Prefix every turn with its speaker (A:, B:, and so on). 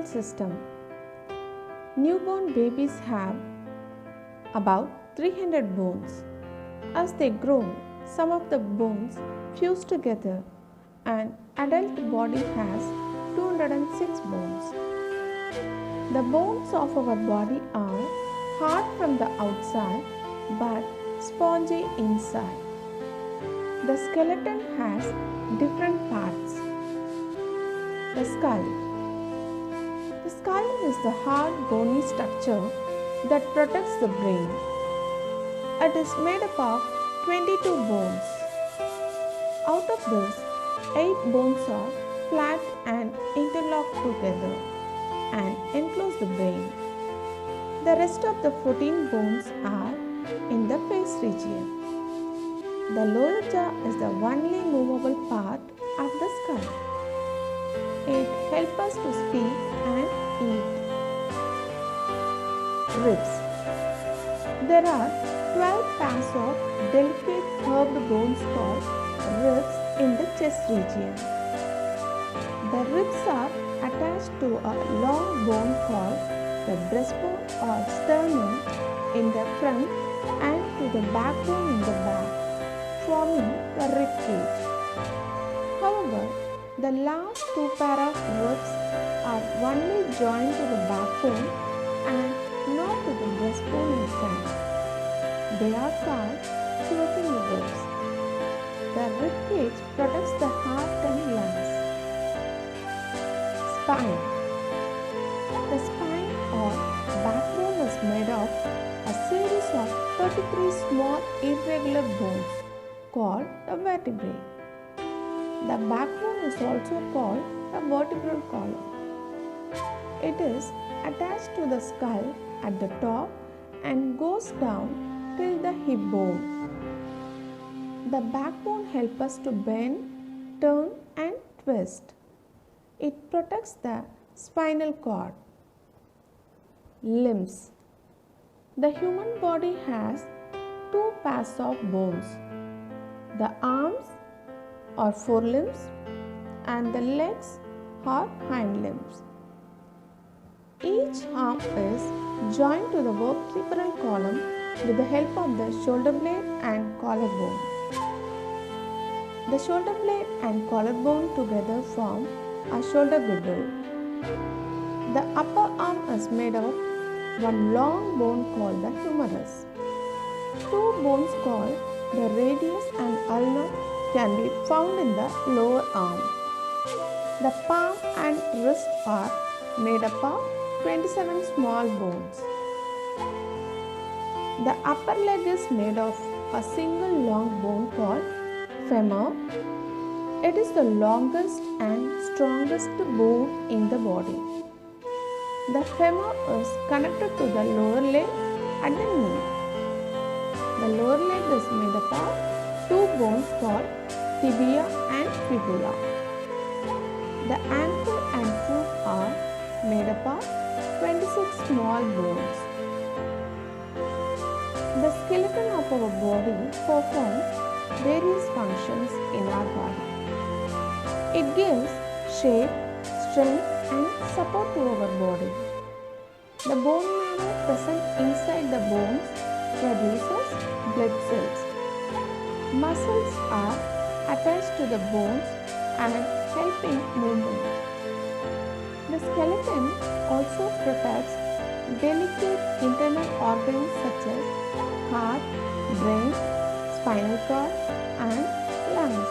A: System. Newborn babies have about 300 bones. As they grow, some of the bones fuse together. An adult body has 206 bones. The bones of our body are hard from the outside but spongy inside. The skeleton has different parts. The skull. The skull is the hard bony structure that protects the brain. It is made up of 22 bones. Out of this, 8 bones are flat and interlocked together and enclose the brain. The rest of the 14 bones are in the face region. The lower jaw is the only movable part of the skull. It helps us to speak and eat. Ribs. There are 12 pairs of delicate curved bones called ribs in the chest region. The ribs are attached to a long bone called the breastbone or sternum in the front and to the backbone in the back, forming the rib cage. However, the last 2 pairs of ribs are only joined to the backbone and not to the breastbone in front. They are called floating ribs. The rib cage protects the heart and lungs. Spine. The spine or backbone is made of a series of 33 small irregular bones called the vertebrae. The backbone is also called the vertebral column. It is attached to the skull at the top and goes down till the hip bone. The backbone helps us to bend, turn and twist. It protects the spinal cord. Limbs. The human body has 2 pairs of bones. The arms or forelimbs and the legs or hind limbs. Each arm is joined to the vertebral column with the help of the shoulder blade and collarbone. The shoulder blade and collarbone together form a shoulder girdle. The upper arm is made of one long bone called the humerus. 2 bones called the radius and ulna can be found in the lower arm. The palm and wrist are made up of 27 small bones. The upper leg is made of a single long bone called femur. It is the longest and strongest bone in the body. The femur is connected to the lower leg at the knee. The lower leg is made up of 2 bones called tibia and fibula. The ankle and foot are made up of 26 small bones. The skeleton of our body performs various functions in our body. It gives shape, strength and support to our body. The bone marrow present inside the bones produces blood cells. Muscles are attached to the bones and help in movement. The skeleton also protects delicate internal organs such as heart, brain, spinal cord and lungs.